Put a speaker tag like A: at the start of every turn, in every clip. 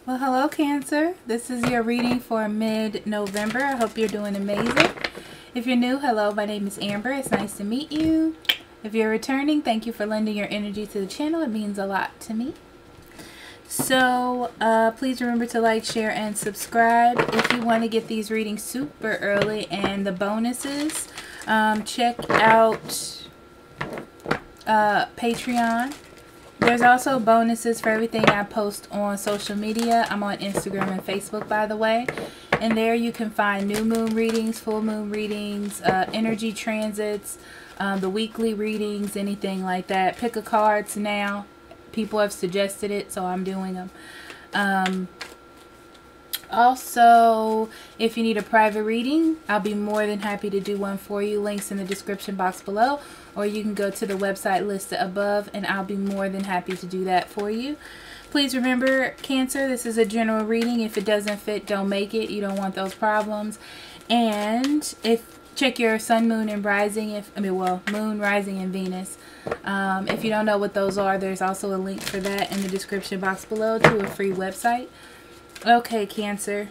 A: Well, hello Cancer. This is your reading for mid-November. I hope you're doing amazing. If you're new, hello, my name is Amber. It's nice to meet you. If you're returning, thank you for lending your energy to the channel. It means a lot to me. So please remember to like, share, and subscribe. If you want to get these readings super early and the bonuses, check out Patreon. There's also bonuses for everything I post on social media. I'm on Instagram and Facebook, by the way. And there you can find new moon readings, full moon readings, energy transits, the weekly readings, anything like that. Pick a cards now. People have suggested it, so I'm doing them. Also, if you need a private reading, I'll be more than happy to do one for you. Links in the description box below, or you can go to the website listed above, and I'll be more than happy to do that for you. Please remember, Cancer, this is a general reading. If it doesn't fit, don't make it. You don't want those problems. And check your sun, moon, and rising. Moon, rising, and Venus. If you don't know what those are, there's also a link for that in the description box below to a free website. Okay, Cancer.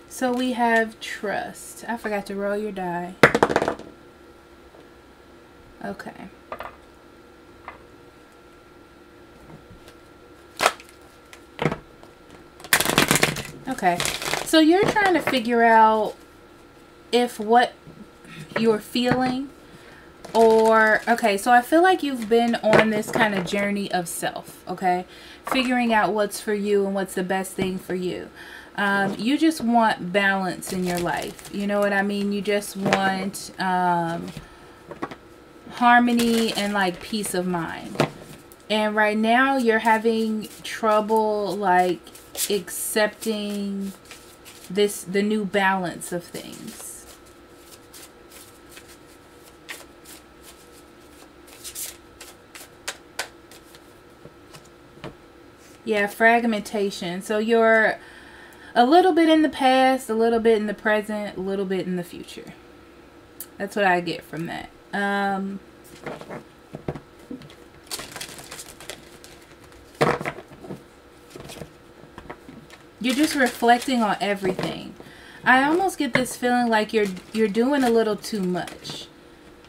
A: So we have trust. I forgot to roll your die. Okay. Okay. So you're trying to figure out if what you're feeling okay, so I feel like you've been on this kind of journey of self, okay? Figuring out what's for you and what's the best thing for you. You just want balance in your life. You know what I mean? You just want harmony and like peace of mind. And right now you're having trouble like accepting the new balance of things. Yeah, fragmentation. So you're a little bit in the past, a little bit in the present, a little bit in the future. That's what I get from that. You're just reflecting on everything. I almost get this feeling like you're doing a little too much.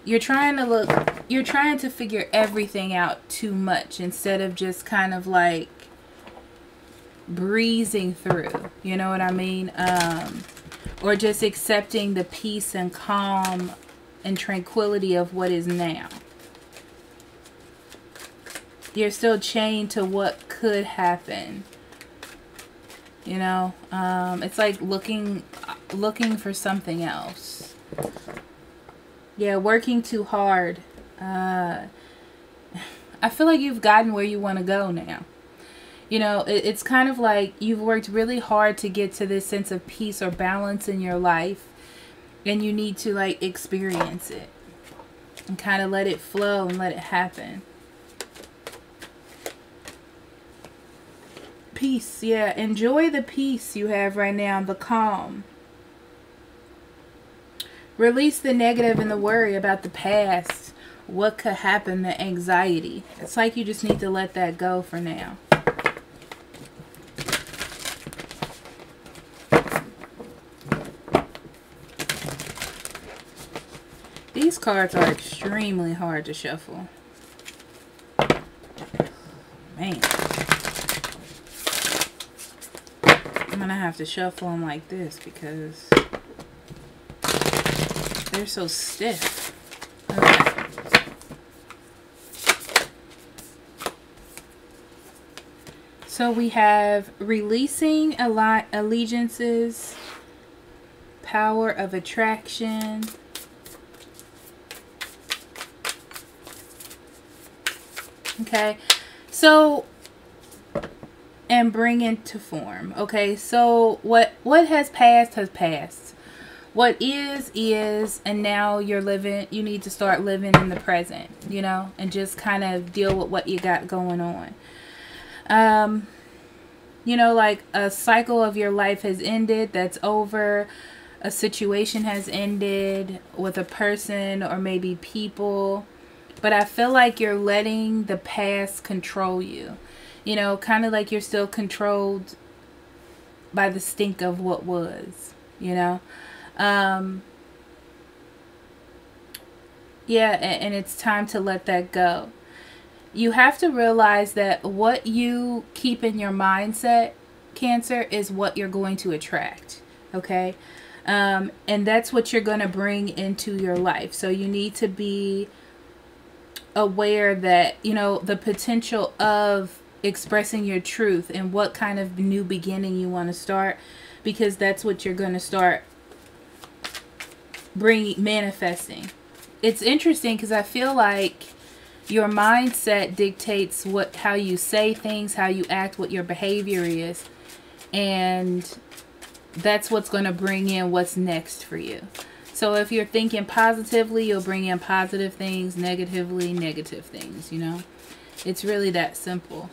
A: You're trying to figure everything out too much instead of just kind of like breezing through, you know what I mean? Or just accepting the peace and calm and tranquility of what is now. You're still chained to what could happen, you know? It's like looking for something else. Yeah, working too hard. I feel like you've gotten where you want to go now. You know, it's kind of like you've worked really hard to get to this sense of peace or balance in your life. And you need to, like, experience it. And kind of let it flow and let it happen. Peace, yeah. Enjoy the peace you have right now, the calm. Release the negative and the worry about the past. What could happen, the anxiety. It's like you just need to let that go for now. These cards are extremely hard to shuffle. Man. I'm going to have to shuffle them like this because they're so stiff. Okay. So we have releasing allegiances, power of attraction, okay, so, and bring into form. Okay, so what has passed has passed. What is, and now you need to start living in the present, you know, and just kind of deal with what you got going on. You know, like a cycle of your life has ended, that's over. A situation has ended with a person or maybe people. But I feel like you're letting the past control you. You know, kind of like you're still controlled by the stink of what was, you know. Yeah, and it's time to let that go. You have to realize that what you keep in your mindset, Cancer, is what you're going to attract. Okay? And that's what you're going to bring into your life. So you need to be aware that, you know, the potential of expressing your truth and what kind of new beginning you want to start, because that's what you're going to start manifesting. It's interesting because I feel like your mindset dictates how you say things, how you act, what your behavior is, and that's what's going to bring in what's next for you. So if you're thinking positively, you'll bring in positive things, negatively, negative things, you know. It's really that simple.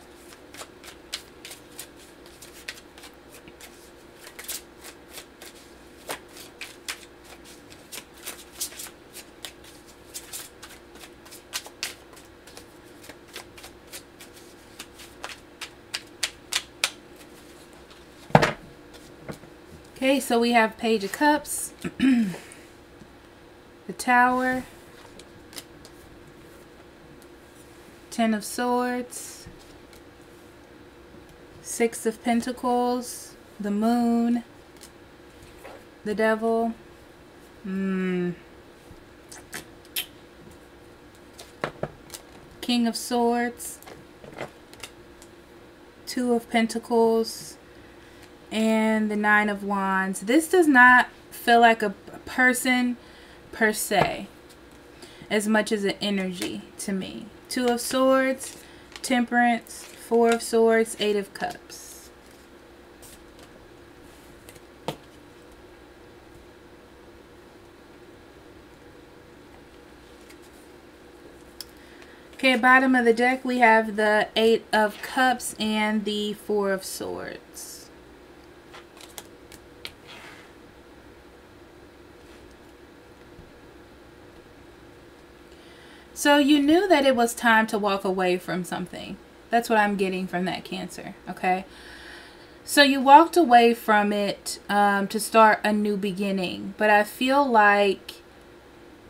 A: Okay, so we have Page of Cups, the Tower, Ten of Swords, Six of Pentacles, the Moon, the Devil, King of Swords, Two of Pentacles, and the Nine of Wands. This does not feel like a person per se as much as an energy to me. Two of Swords, Temperance, Four of Swords, Eight of Cups. Okay, bottom of the deck we have the Eight of Cups and the Four of Swords. So you knew that it was time to walk away from something. That's what I'm getting from that, Cancer, okay? So you walked away from it to start a new beginning. But I feel like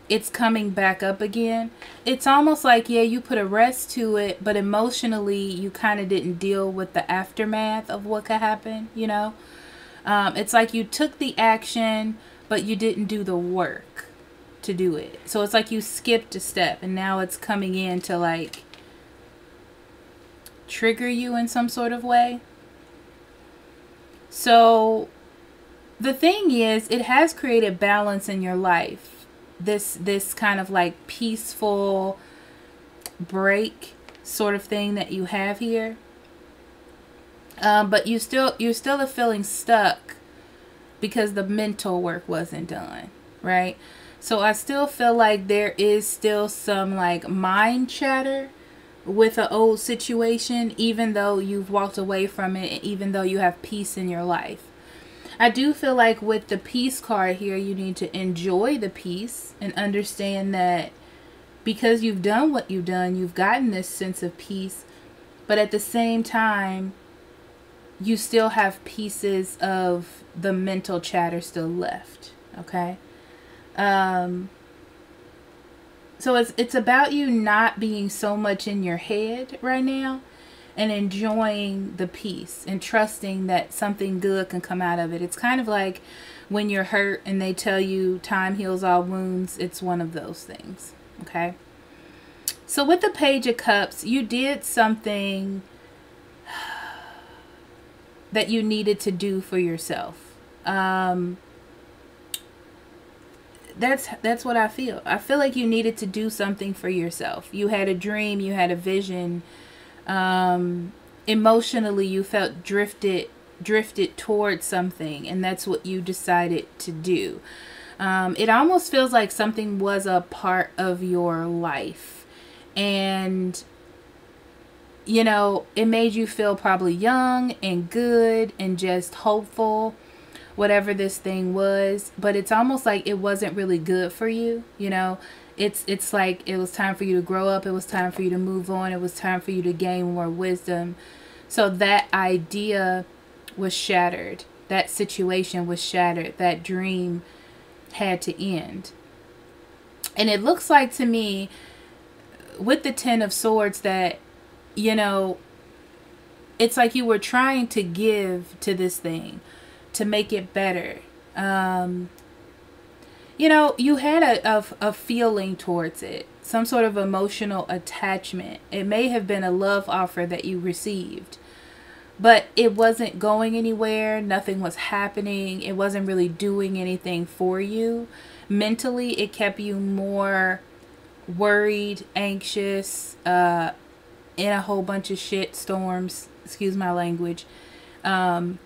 A: it's coming back up again. It's almost like, yeah, you put a rest to it, but emotionally you kind of didn't deal with the aftermath of what could happen, you know? It's like you took the action, but you didn't do the work to do it. So it's like you skipped a step and now it's coming in to like trigger you in some sort of way. So the thing is, it has created balance in your life. This kind of like peaceful break sort of thing that you have here. But you're still feeling stuck because the mental work wasn't done, right? So I still feel like there is still some like mind chatter with an old situation, even though you've walked away from it, even though you have peace in your life. I do feel like with the peace card here, you need to enjoy the peace and understand that because you've done what you've done, you've gotten this sense of peace. But at the same time, you still have pieces of the mental chatter still left, okay? So it's about you not being so much in your head right now and enjoying the peace and trusting that something good can come out of it. It's kind of like when you're hurt and they tell you time heals all wounds. It's one of those things, okay? So with the Page of Cups, you did something that you needed to do for yourself. That's what I feel. I feel like you needed to do something for yourself. You had a dream, you had a vision. Emotionally, you felt drifted towards something, and that's what you decided to do. It almost feels like something was a part of your life, and you know, it made you feel probably young and good and just hopeful, whatever this thing was. But it's almost like it wasn't really good for you, you know. It's like it was time for you to grow up. It was time for you to move on. It was time for you to gain more wisdom. So that idea was shattered. That situation was shattered. That dream had to end. And it looks like to me, with the Ten of Swords, that, you know, it's like you were trying to give to this thing to make it better. You know, you had a feeling towards it, some sort of emotional attachment. It may have been a love offer that you received, but it wasn't going anywhere. Nothing was happening. It wasn't really doing anything for you. Mentally, it kept you more worried, anxious, in a whole bunch of shit storms, excuse my language. And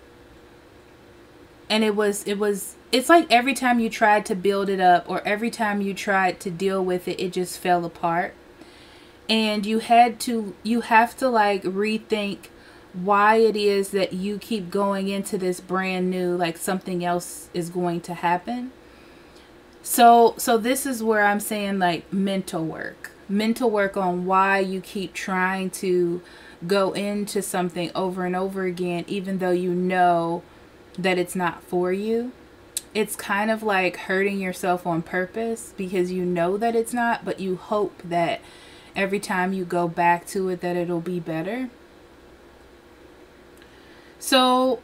A: it's like every time you tried to build it up, or every time you tried to deal with it, it just fell apart. And you have to like rethink why it is that you keep going into this brand new, like something else is going to happen. So this is where I'm saying, like, mental work on why you keep trying to go into something over and over again, even though you know that it's not for you. It's kind of like hurting yourself on purpose because you know that it's not, but you hope that every time you go back to it that it'll be better. So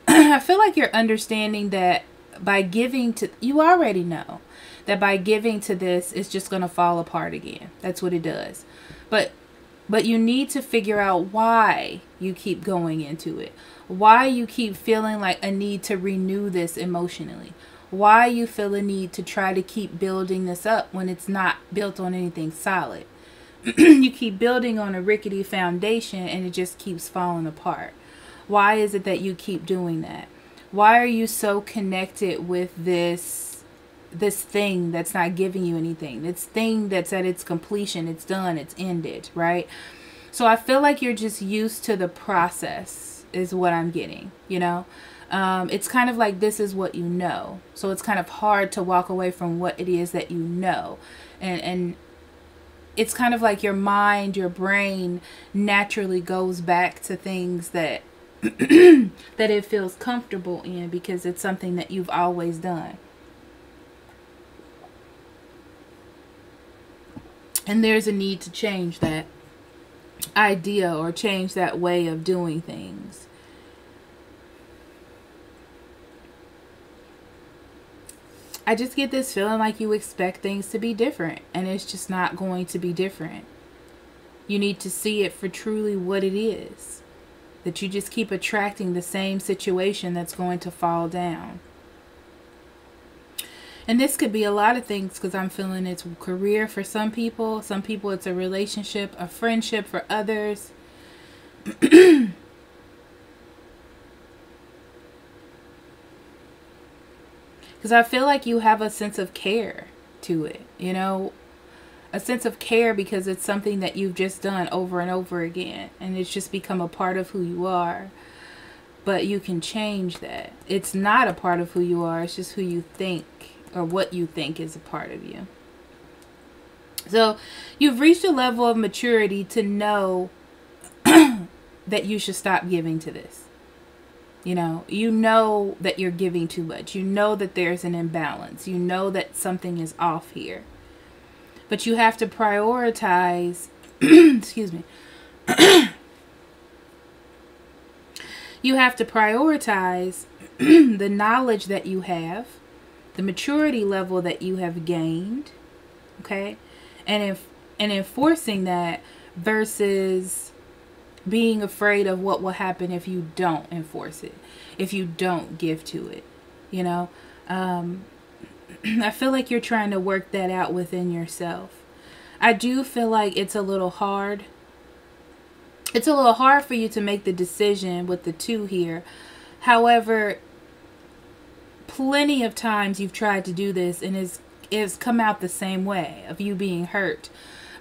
A: I feel like you're understanding that by giving to, you already know that by giving to this, it's just going to fall apart again. That's what it does. But you need to figure out why you keep going into it. Why you keep feeling like a need to renew this emotionally. Why you feel a need to try to keep building this up when it's not built on anything solid. You keep building on a rickety foundation and it just keeps falling apart. Why is it that you keep doing that? Why are you so connected with this thing that's not giving you anything? This thing that's at its completion, it's done, it's ended, right? So I feel like you're just used to the process is what I'm getting, you know? It's kind of like this is what you know. So it's kind of hard to walk away from what it is that you know. And it's kind of like your mind, your brain naturally goes back to things that that it feels comfortable in because it's something that you've always done. And there's a need to change that idea or change that way of doing things. I just get this feeling like you expect things to be different, and it's just not going to be different. You need to see it for truly what it is. That you just keep attracting the same situation that's going to fall down. And this could be a lot of things because I'm feeling it's career for some people. Some people it's a relationship, a friendship for others. Because I feel like you have a sense of care to it, you know, a sense of care because it's something that you've just done over and over again. And it's just become a part of who you are. But you can change that. It's not a part of who you are. It's just who you think or what you think is a part of you. So you've reached a level of maturity to know that you should stop giving to this. You know that you're giving too much. You know that there's an imbalance. You know that something is off here. But you have to prioritize, excuse me. You have to prioritize the knowledge that you have, the maturity level that you have gained, okay? And enforcing that versus being afraid of what will happen if you don't enforce it, if you don't give to it, you know? I feel like you're trying to work that out within yourself. I do feel like it's a little hard. It's a little hard for you to make the decision with the 2 here. However, plenty of times you've tried to do this and it's come out the same way, of you being hurt,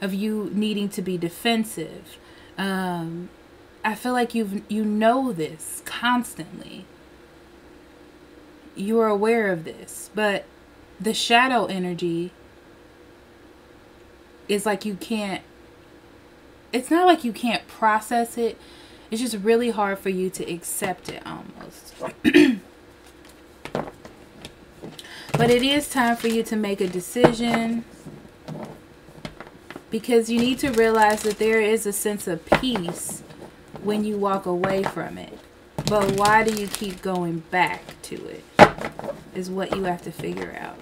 A: of you needing to be defensive. I feel like you know this constantly. You are aware of this, but the shadow energy is like you can't, it's not like you can't process it. It's just really hard for you to accept it almost. But it is time for you to make a decision, because you need to realize that there is a sense of peace when you walk away from it. But why do you keep going back to it is what you have to figure out.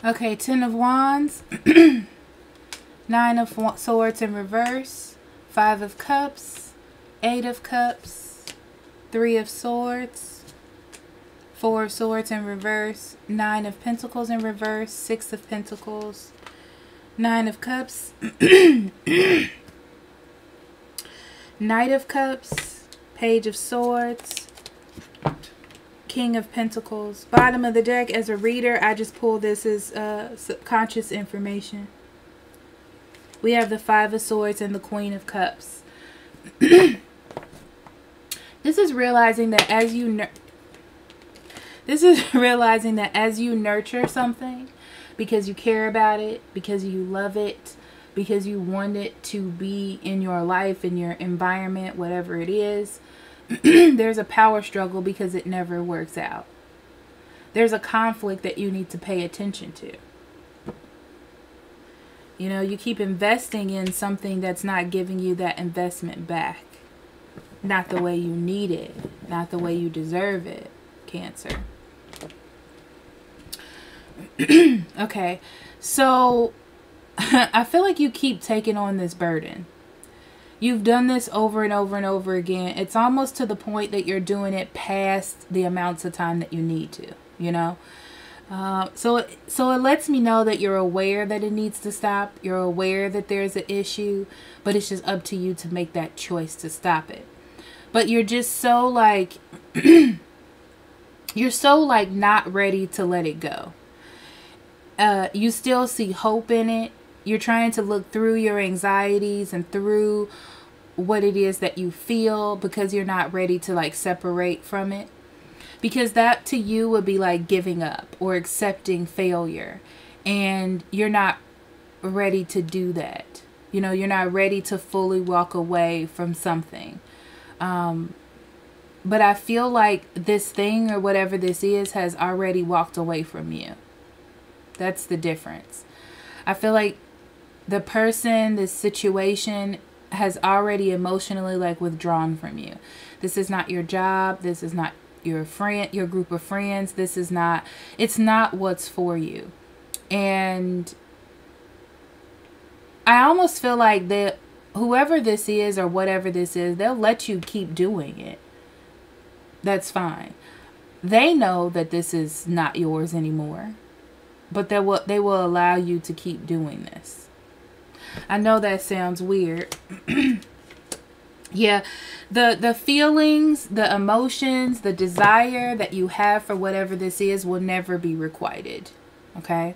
A: Okay, 10 of Wands, 9 of Swords in reverse, 5 of Cups, 8 of Cups, 3 of Swords, 4 of Swords in reverse, 9 of Pentacles in reverse, 6 of Pentacles, 9 of Cups, Knight of Cups, Page of Swords, King of Pentacles. Bottom of the deck, as a reader, I just pull this as subconscious information. We have the 5 of Swords and the Queen of Cups. This is realizing that as you nurture something, because you care about it, because you love it, because you want it to be in your life, in your environment, whatever it is, there's a power struggle because it never works out. There's a conflict that you need to pay attention to. You know, you keep investing in something that's not giving you that investment back. Not the way you need it. Not the way you deserve it, Cancer. Okay, so I feel like you keep taking on this burden. You've done this over and over and over again. It's almost to the point that you're doing it past the amounts of time that you need to, you know. So it lets me know that you're aware that it needs to stop. You're aware that there's an issue, but it's just up to you to make that choice to stop it. But you're just so like, you're so like not ready to let it go. You still see hope in it. You're trying to look through your anxieties and through what it is that you feel, because you're not ready to like separate from it. Because that to you would be like giving up or accepting failure. And you're not ready to do that. You know, you're not ready to fully walk away from something. But I feel like this thing or whatever this is has already walked away from you. That's the difference. I feel like the person, this situation has already emotionally like withdrawn from you. This is not your job. This is not your friend, your group of friends. This is not, it's not what's for you. And I almost feel like that whoever this is or whatever this is, they'll let you keep doing it. That's fine. They know that this is not yours anymore, but they will allow you to keep doing this. I know that sounds weird. Yeah, the feelings, the emotions, the desire that you have for whatever this is will never be requited. Okay?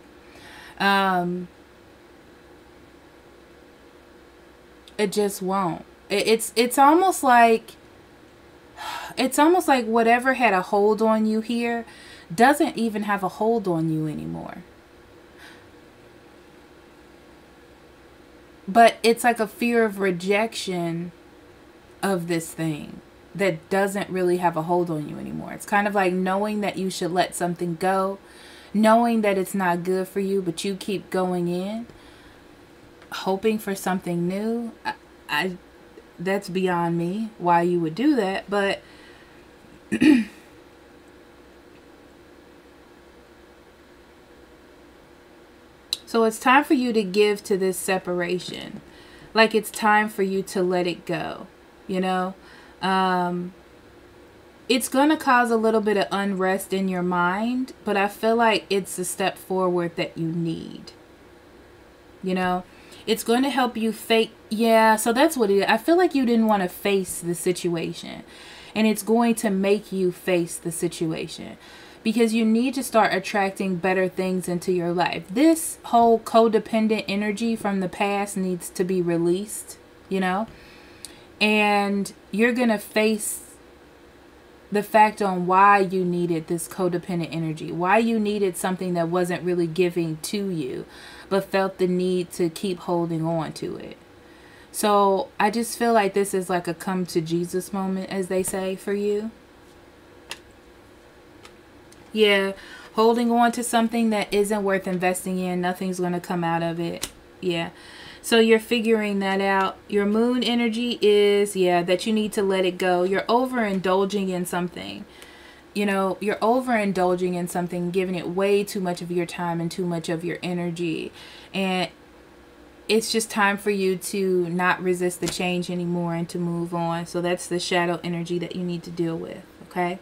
A: It just won't. It's almost like whatever had a hold on you here doesn't even have a hold on you anymore. But it's like a fear of rejection of this thing that doesn't really have a hold on you anymore. It's kind of like knowing that you should let something go, knowing that it's not good for you, but you keep going in, hoping for something new. I that's beyond me why you would do that, but so it's time for you to give to this separation. Like it's time for you to let it go, you know. It's going to cause a little bit of unrest in your mind, but I feel like it's a step forward that you need. You know, It's going to help you face. Yeah, so that's what it is. I feel like you didn't want to face the situation. And it's going to make you face the situation. Because you need to start attracting better things into your life. This whole codependent energy from the past needs to be released, you know. And you're going to face the fact on why you needed this codependent energy. Why you needed something that wasn't really giving to you, but felt the need to keep holding on to it. So I just feel like this is like a come to Jesus moment, as they say, for you. Yeah, holding on to something that isn't worth investing in. Nothing's going to come out of it. Yeah. So you're figuring that out. Your moon energy is, yeah, that you need to let it go. You're overindulging in something. You know, you're overindulging in something, giving it way too much of your time and too much of your energy. And it's just time for you to not resist the change anymore and to move on. So that's the shadow energy that you need to deal with, okay?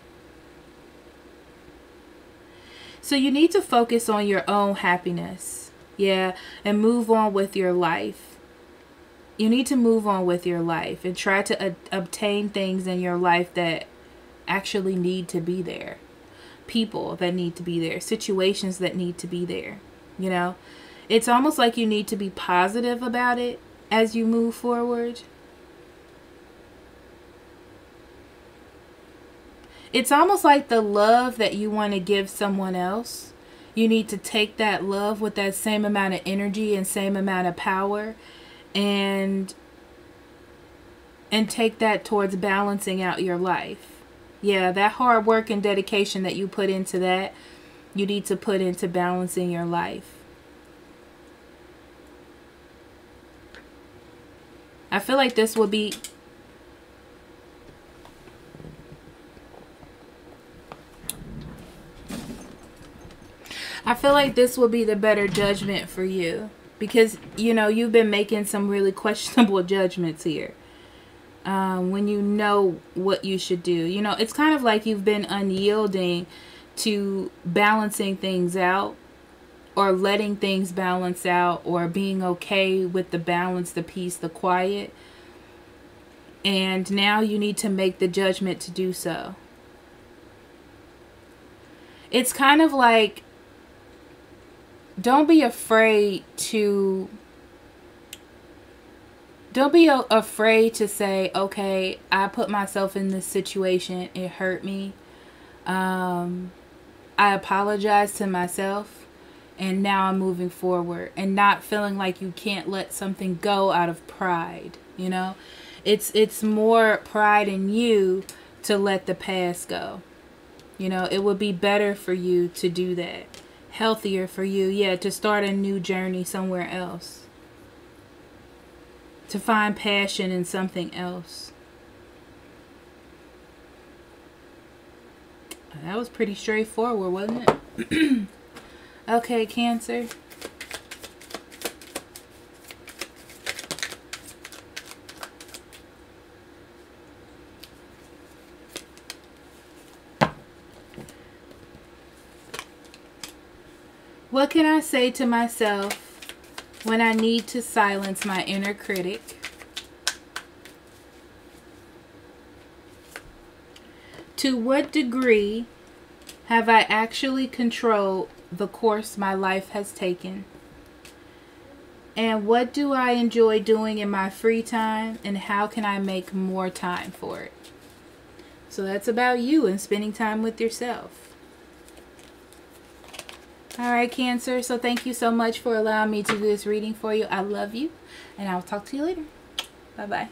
A: So you need to focus on your own happiness. Yeah, and move on with your life. You need to move on with your life and try to obtain things in your life that actually need to be there. People that need to be there. Situations that need to be there. You know, it's almost like you need to be positive about it as you move forward. It's almost like the love that you want to give someone else. You need to take that love with that same amount of energy and same amount of power and take that towards balancing out your life. Yeah, that hard work and dedication that you put into that, you need to put into balancing your life. I feel like this will be... I feel like this will be the better judgment for you. Because, you know, you've been making some really questionable judgments here. When you know what you should do. You know, it's kind of like you've been unyielding to balancing things out. Or letting things balance out. Or being okay with the balance, the peace, the quiet. And now you need to make the judgment to do so. It's kind of like... Don't be afraid to say, okay, I put myself in this situation. It hurt me. I apologize to myself. And now I'm moving forward. And not feeling like you can't let something go out of pride. You know? It's more pride in you to let the past go. You know, it would be better for you to do that. Healthier for you, yeah, to start a new journey somewhere else. To find passion in something else. That was pretty straightforward, wasn't it? Okay, Cancer. What can I say to myself when I need to silence my inner critic? To what degree have I actually controlled the course my life has taken? And what do I enjoy doing in my free time? And how can I make more time for it? So that's about you and spending time with yourself. Alright, Cancer, so thank you so much for allowing me to do this reading for you. I love you, and I'll talk to you later. Bye-bye.